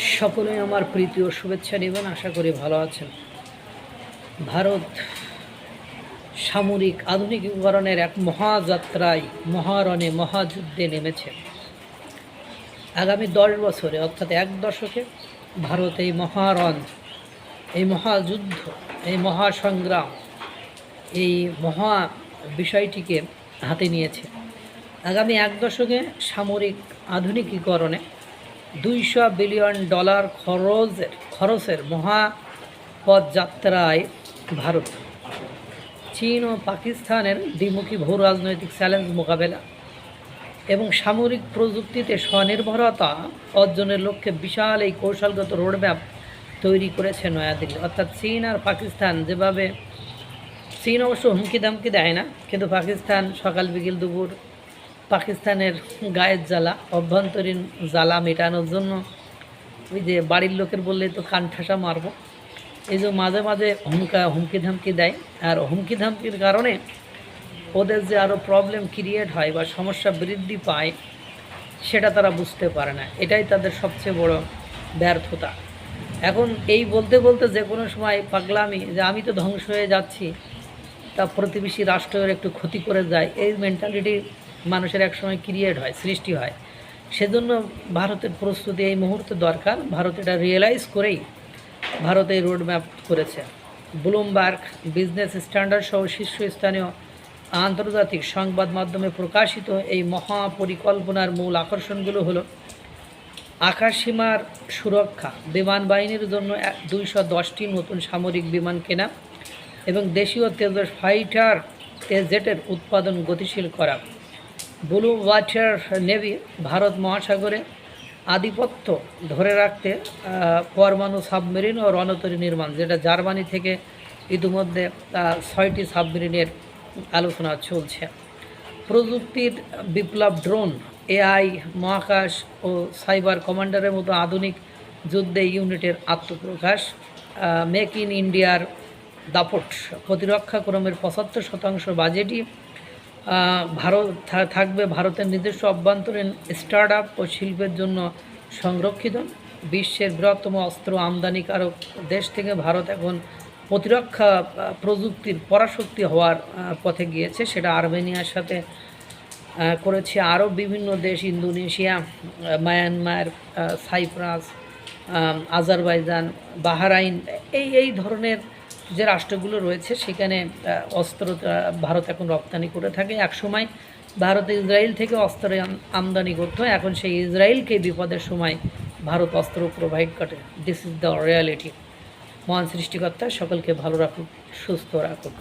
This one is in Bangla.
সকলেই আমার প্রীতি ও শুভেচ্ছা নেবেন, আশা করি ভালো আছেন। ভারত সামরিক আধুনিকীকরণের এক মহাযাত্রায়, মহারণে, মহাযুদ্ধে নেমেছে। আগামী 10 বছরে অর্থাৎ এক দশকে ভারত এই মহারণ, এই মহাযুদ্ধ, এই মহাসংগ্রাম, এই মহা বিষয়টিকে হাতে নিয়েছে। আগামী এক দশকে সামরিক আধুনিকীকরণে $200 বিলিয়ন খরচের মহাপদযাত্রায় ভারত চীন ও পাকিস্তানের দ্বিমুখী ভূ রাজনৈতিক চ্যালেঞ্জ মোকাবেলা এবং সামরিক প্রযুক্তিতে স্বনির্ভরতা অর্জনের লক্ষ্যে বিশাল এই কৌশলগত রোডম্যাপ তৈরি করেছে নয়াদিল্লি। অর্থাৎ চীন আর পাকিস্তান যেভাবে, চীন অবশ্য হুমকি দামকি দেয় না, কিন্তু পাকিস্তান সকাল বিকেল দুপুর পাকিস্তানের গায়ের জ্বালা, অভ্যন্তরীণ জ্বালা মেটানোর জন্য ওই যে বাড়ির লোকের বললে তো কান ঠাসা মারব, এই যে মাঝে মাঝে হুমকি ধামকি দেয়। আর হুমকি ধামকির কারণে ওদের যে আরও প্রবলেম ক্রিয়েট হয় বা সমস্যা বৃদ্ধি পায়, সেটা তারা বুঝতে পারে না। এটাই তাদের সবচেয়ে বড় ব্যর্থতা। এখন এই বলতে বলতে যে কোনো সময় পাগলামি, যে আমি তো ধ্বংস হয়ে যাচ্ছি, তা প্রতিবেশী রাষ্ট্রের একটু ক্ষতি করে যায়, এই মেন্টালিটি মানুষের একসময় ক্রিয়েট হয়, সৃষ্টি হয়। সেজন্য ভারতের প্রস্তুতি এই মুহূর্তে দরকার। ভারত এটা রিয়েলাইজ করেই ভারত এই রোডম্যাপ করেছে। ব্লুমবার্গ, বিজনেস স্ট্যান্ডার্ড সহ শীর্ষস্থানীয় আন্তর্জাতিক সংবাদ মাধ্যমে প্রকাশিত এই মহাপরিকল্পনার মূল আকর্ষণগুলো হলো আকাশসীমার সুরক্ষা, বিমান বাহিনীর জন্য 210টি নতুন সামরিক বিমান কেনা এবং দেশীয় তেজস ফাইটার জেটের উৎপাদন গতিশীল করা। ব্লু ওয়াটার নেভি, ভারত মহাসাগরে আধিপত্য ধরে রাখতে পরমাণু সাবমেরিন ও রণতরী নির্মাণ, যেটা জার্মানি থেকে ইতিমধ্যে 6টি সাবমেরিনের আলোচনা চলছে। প্রযুক্তির বিপ্লব, ড্রোন, এআই, মহাকাশ ও সাইবার কমান্ডারের মতো আধুনিক যুদ্ধে ইউনিটের আত্মপ্রকাশ। মেক ইন ইন্ডিয়ার দাপট, প্রতিরক্ষা ক্রমের 75% বাজেটই থাকবে ভারতের নিজস্ব অভ্যন্তরীণ স্টার্ট আপ ও শিল্পের জন্য সংরক্ষিত। বিশ্বের বৃহত্তম অস্ত্র আমদানিকারক দেশ থেকে ভারত এখন প্রতিরক্ষা প্রযুক্তির পরাশক্তি হওয়ার পথে গিয়েছে। সেটা আর্মেনিয়ার সাথে করেছে, আরও বিভিন্ন দেশ, Indonesia, Myanmar, Cyprus, Azerbaijan, Bahrain, এই ধরনের যে রাষ্ট্রগুলো রয়েছে সেখানে অস্ত্র ভারত এখন রপ্তানি করে থাকে। একসময় ভারত ইসরায়েল থেকে অস্ত্র আমদানি করতো, এখন সেই ইসরায়েলকে বিপদের সময় ভারত অস্ত্র প্রোভাইড করে। This is the reality. মহান সৃষ্টিকর্তা সকলকে ভালো রাখুক, সুস্থ রাখুক।